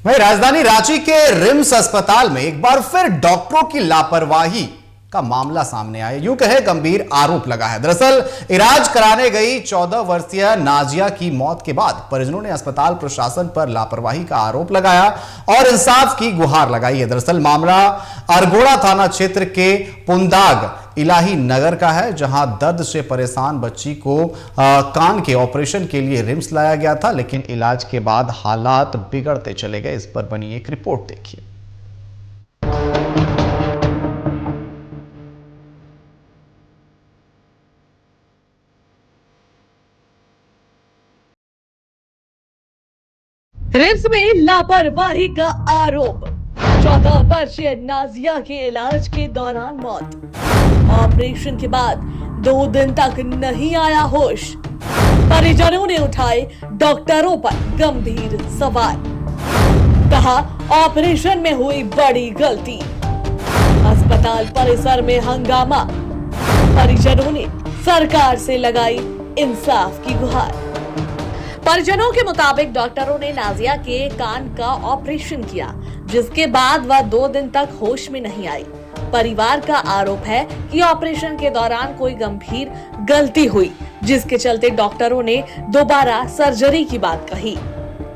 वहीं राजधानी रांची के रिम्स अस्पताल में एक बार फिर डॉक्टरों की लापरवाही का मामला सामने आया, यूं कहे गंभीर आरोप लगा है। दरअसल इलाज कराने गई 14 वर्षीय नाजिया की मौत के बाद परिजनों ने अस्पताल प्रशासन पर लापरवाही का आरोप लगाया और इंसाफ की गुहार लगाई है। दरअसल मामला अरगोड़ा थाना क्षेत्र के पुंदाग इलाही नगर का है, जहां दर्द से परेशान बच्ची को कान के ऑपरेशन के लिए रिम्स लाया गया था, लेकिन इलाज के बाद हालात बिगड़ते चले गए। इस पर बनी एक रिपोर्ट देखिए। रिम्स में लापरवाही का आरोप। 14 वर्षीय नाजिया के इलाज के दौरान मौत। ऑपरेशन के बाद 2 दिन तक नहीं आया होश। परिजनों ने उठाए डॉक्टरों पर गंभीर सवाल। कहा ऑपरेशन में हुई बड़ी गलती। अस्पताल परिसर में हंगामा। परिजनों ने सरकार से लगाई इंसाफ की गुहार। परिजनों के मुताबिक डॉक्टरों ने नाजिया के कान का ऑपरेशन किया, जिसके बाद वह 2 दिन तक होश में नहीं आई। परिवार का आरोप है कि ऑपरेशन के दौरान कोई गंभीर गलती हुई, जिसके चलते डॉक्टरों ने दोबारा सर्जरी की बात कही।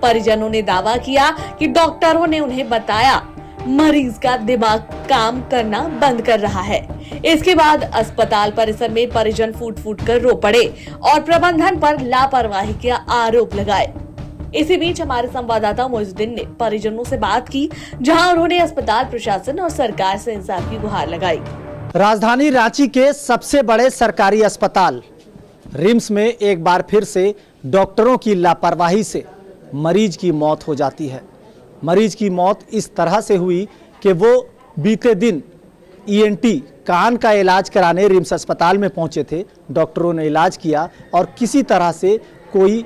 परिजनों ने दावा किया कि डॉक्टरों ने उन्हें बताया मरीज का दिमाग काम करना बंद कर रहा है। इसके बाद अस्पताल परिसर में परिजन फूट फूट कर रो पड़े और प्रबंधन पर लापरवाही के आरोप लगाए। इसी बीच हमारे संवाददाता मोइजुद्दीन ने परिजनों से बात की, जहां उन्होंने अस्पताल प्रशासन और सरकार से इंसाफ की गुहार लगाई। राजधानी रांची के सबसे बड़े सरकारी अस्पताल रिम्स में एक बार फिर से डॉक्टरों की लापरवाही से मरीज की मौत हो जाती है। मरीज की मौत इस तरह से हुई कि वो बीते दिन ईएनटी कान का इलाज कराने रिम्स अस्पताल में पहुंचे थे। डॉक्टरों ने इलाज किया और किसी तरह से कोई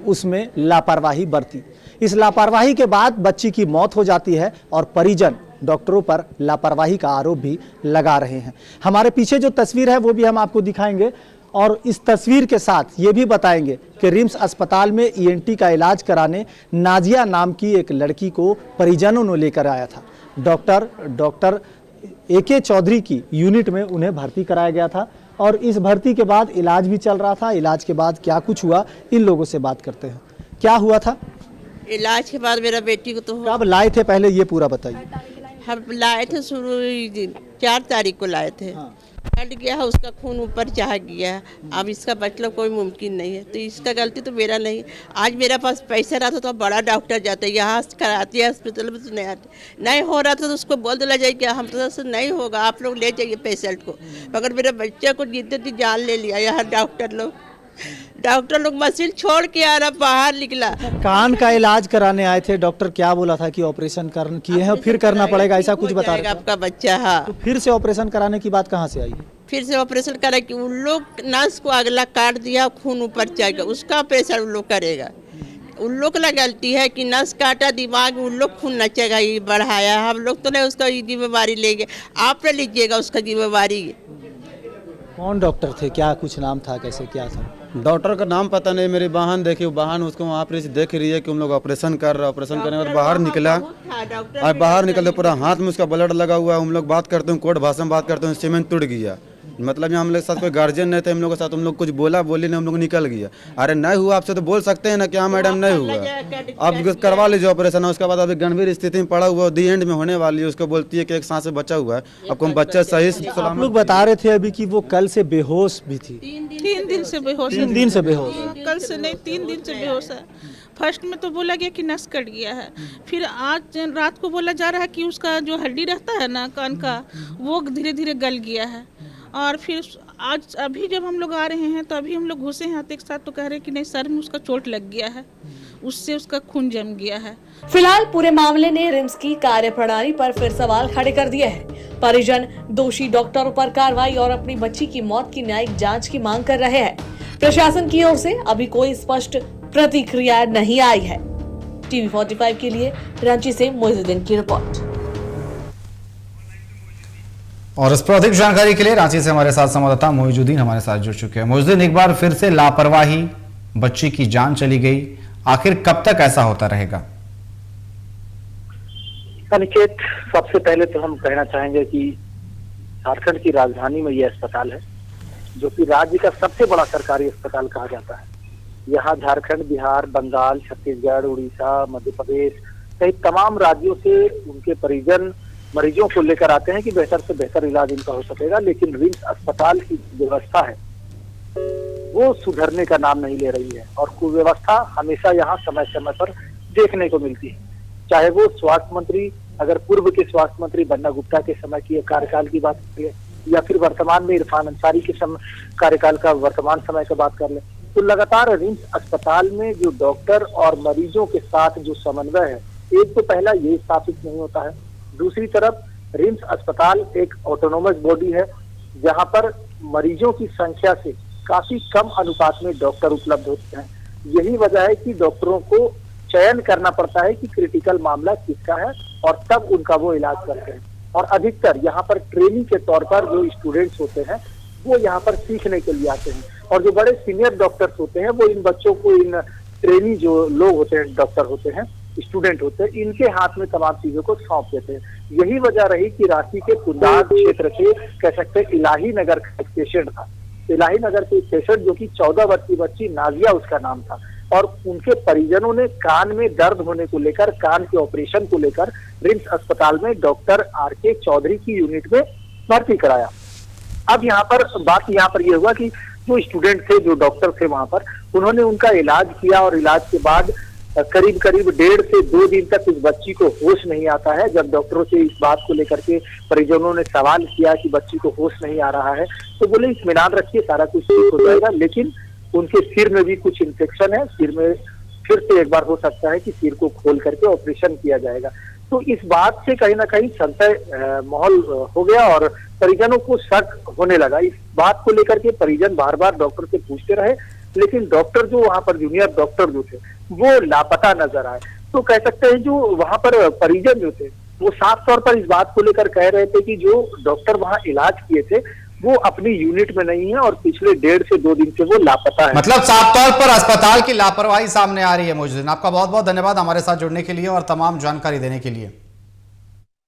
उसमें लापरवाही बरती। इस लापरवाही के बाद बच्ची की मौत हो जाती है और परिजन डॉक्टरों पर लापरवाही का आरोप भी लगा रहे हैं। हमारे पीछे जो तस्वीर है वो भी हम आपको दिखाएंगे और इस तस्वीर के साथ ये भी बताएंगे कि रिम्स अस्पताल में ईएनटी का इलाज कराने नाजिया नाम की एक लड़की को परिजनों ने लेकर आया था। डॉक्टर AK चौधरी की यूनिट में उन्हें भर्ती कराया गया था और इस भर्ती के बाद इलाज भी चल रहा था। इलाज के बाद क्या कुछ हुआ, इन लोगों से बात करते हैं। क्या हुआ था इलाज के बाद? मेरा बेटी को तो कब लाए थे, पहले ये पूरा बताइए। हम लाए थे शुरू 4 तारीख को लाए थे। हट गया है, उसका खून ऊपर चाह गया है। अब इसका मतलब कोई मुमकिन नहीं है, तो इसका गलती तो मेरा नहीं। आज मेरे पास पैसा रहता तो बड़ा डॉक्टर जाते, यहाँ कराती है हॉस्पिटल में तो नहीं आते। नहीं हो रहा था तो उसको बोल दिया जाए कि हम तो नहीं होगा, आप लोग ले जाइए पेशेंट को। मगर मेरे बच्चे को जीते जी जान ले लिया। यहाँ डॉक्टर लोग मशीन छोड़ के आ रहा, बाहर निकला। कान का इलाज कराने आए थे, डॉक्टर क्या बोला था कि ऑपरेशन किए हैं, फिर करना पड़ेगा, ऐसा कुछ बता रहे आपका बच्चा। हाँ, तो फिर से ऑपरेशन कराने की बात कहाँ से आई? फिर से ऑपरेशन करा कि उन लोग नस को अगला काट दिया, खून ऊपर चढ़ गया, उसका ऑपरेशन उन लोग करेगा। उन लोग का गलती है कि नस काटा, दिमाग उन लोग खून नचेगा, ये बढ़ाया। हम लोग तो नहीं उसका जिम्मेवारी लेंगे, आप ले लीजिएगा उसका जिम्मेवारी। कौन डॉक्टर थे, क्या कुछ नाम था, कैसे क्या था? डॉक्टर का नाम पता नहीं। मेरी बहन देखी, बहन उसको वहाँ पर देख रही है कि हम लोग ऑपरेशन कर रहे हैं। ऑपरेशन करने के बाद बाहर निकला और बाहर निकलते पूरा हाथ में उसका ब्लड लगा हुआ है। हम लोग बात करते हैं, कोर्ट भाषा में बात करते हैं, सीमेंट टूट गया। मतलब यहाँ हम लोग के साथ कोई गार्जियन नहीं थे, हम लोग के साथ हम लोग कुछ बोली नहीं, हम लोग निकल गया। अरे नहीं हुआ आपसे तो बोल सकते हैं ना कि हाँ मैडम नहीं हुआ, आप करवा लीजिए ऑपरेशन। उसके बाद अभी गंभीर स्थिति में पड़ा हुआ, दी एंड में होने वाली है। उसको बोलती है कि एक सांस से बचा हुआ है, आपको बच्चा सही। आप लोग बता रहे थे अभी कि वो कल से बेहोश भी थी। 3 दिन से बेहोश। 3 दिन से बेहोश? कल से नहीं, 3 दिन से बेहोश है। फर्स्ट में तो बोला गया कि नस कट गया है, फिर आज रात को बोला जा रहा है कि उसका जो हड्डी रहता है ना कान का, वो धीरे धीरे गल गया है। और फिर आज अभी जब हम लोग आ रहे हैं तो अभी हम लोग घुसे हैं एक साथ, तो कह रहे हैं कि नहीं सर में उसका चोट लग गया है, उससे उसका खून जम गया है। फिलहाल पूरे मामले ने रिम्स की कार्यप्रणाली पर फिर सवाल खड़े कर दिए हैं। परिजन दोषी डॉक्टरों पर कार्रवाई और अपनी बच्ची की मौत की न्यायिक जांच की मांग कर रहे हैं। प्रशासन की ओर से अभी कोई स्पष्ट प्रतिक्रिया नहीं आई है। TV 45 के लिए रांची से मोइजुद्दीन की रिपोर्ट। और इस पर अधिक जानकारी के लिए रांची से हमारे साथ संवाददाता मोइजुद्दीन हमारे साथ जुड़ चुके हैं। मोइजुद्दीन, एक बार फिर से लापरवाही, बच्ची की जान चली गई, आखिर कब तक ऐसा होता रहेगा? अनिकेत, सबसे पहले तो हम कहना चाहेंगे कि झारखंड की राजधानी में यह अस्पताल है, जो कि राज्य का सबसे बड़ा सरकारी अस्पताल कहा जाता है। यहाँ झारखंड, बिहार, बंगाल, छत्तीसगढ़, उड़ीसा, मध्य प्रदेश सहित तमाम राज्यों से उनके परिजन मरीजों को लेकर आते हैं कि बेहतर से बेहतर इलाज इनका हो सकेगा। लेकिन रिम्स अस्पताल की व्यवस्था है वो सुधरने का नाम नहीं ले रही है और कुव्यवस्था हमेशा यहाँ समय समय पर देखने को मिलती है। चाहे वो स्वास्थ्य मंत्री, अगर पूर्व के स्वास्थ्य मंत्री बन्ना गुप्ता के समय की कार्यकाल की बात कर ले, या फिर वर्तमान में इरफान अंसारी के कार्यकाल का वर्तमान समय का बात कर ले, तो लगातार रिम्स अस्पताल में जो डॉक्टर और मरीजों के साथ जो समन्वय है, एक तो पहला ये स्थापित नहीं होता है। दूसरी तरफ रिम्स अस्पताल एक ऑटोनोमस बॉडी है जहां पर मरीजों की संख्या से काफी कम अनुपात में डॉक्टर उपलब्ध होते हैं। यही वजह है कि डॉक्टरों को चयन करना पड़ता है कि क्रिटिकल मामला किसका है और तब उनका वो इलाज करते हैं। और अधिकतर यहाँ पर ट्रेनिंग के तौर पर जो स्टूडेंट्स होते हैं वो यहाँ पर सीखने के लिए आते हैं और जो बड़े सीनियर डॉक्टर्स होते हैं वो इन बच्चों को, इन ट्रेनी जो लोग होते हैं, डॉक्टर होते हैं, स्टूडेंट होते हैं, इनके हाथ में तमाम चीजों को सौंप देते हैं। यही वजह रही कि रांची के कुंदार क्षेत्र के कह सकते हैं इलाही नगर का एक पेशेंट था। इलाही नगर के पेशेंट जो कि 14 वर्षीय बच्ची नाजिया उसका नाम था और उनके परिजनों ने कान में दर्द होने को लेकर, कान के ऑपरेशन को लेकर रिम्स अस्पताल में डॉक्टर आर.के. चौधरी की यूनिट में भर्ती कराया। अब यहाँ पर बात ये हुआ कि जो स्टूडेंट थे, जो डॉक्टर थे वहां पर, उन्होंने उनका इलाज किया और इलाज के बाद करीब 1.5 से 2 दिन तक उस बच्ची को होश नहीं आता है। जब डॉक्टरों से इस बात को लेकर के परिजनों ने सवाल किया कि बच्ची को होश नहीं आ रहा है, तो बोले इत्मीनान रखिए, सारा कुछ ठीक हो जाएगा। लेकिन उनके सिर में भी कुछ इन्फेक्शन है, सिर में फिर से एक बार हो सकता है कि सिर को खोल करके ऑपरेशन किया जाएगा। तो इस बात से कहीं ना कहीं संशय माहौल हो गया और परिजनों को शक होने लगा। इस बात को लेकर के परिजन बार बार डॉक्टर से पूछते रहे, लेकिन डॉक्टर जो वहां पर जूनियर डॉक्टर जो थे वो लापता नजर आए। तो कह सकते हैं जो वहां पर परिजन जो थे वो साफ तौर पर इस बात को लेकर कह रहे थे कि जो डॉक्टर वहां इलाज किए थे वो अपनी यूनिट में नहीं है और पिछले 1.5 से 2 दिन से वो लापता है। मतलब साफ तौर पर अस्पताल की लापरवाही सामने आ रही है। मुझे आपका बहुत बहुत धन्यवाद हमारे साथ जुड़ने के लिए और तमाम जानकारी देने के लिए।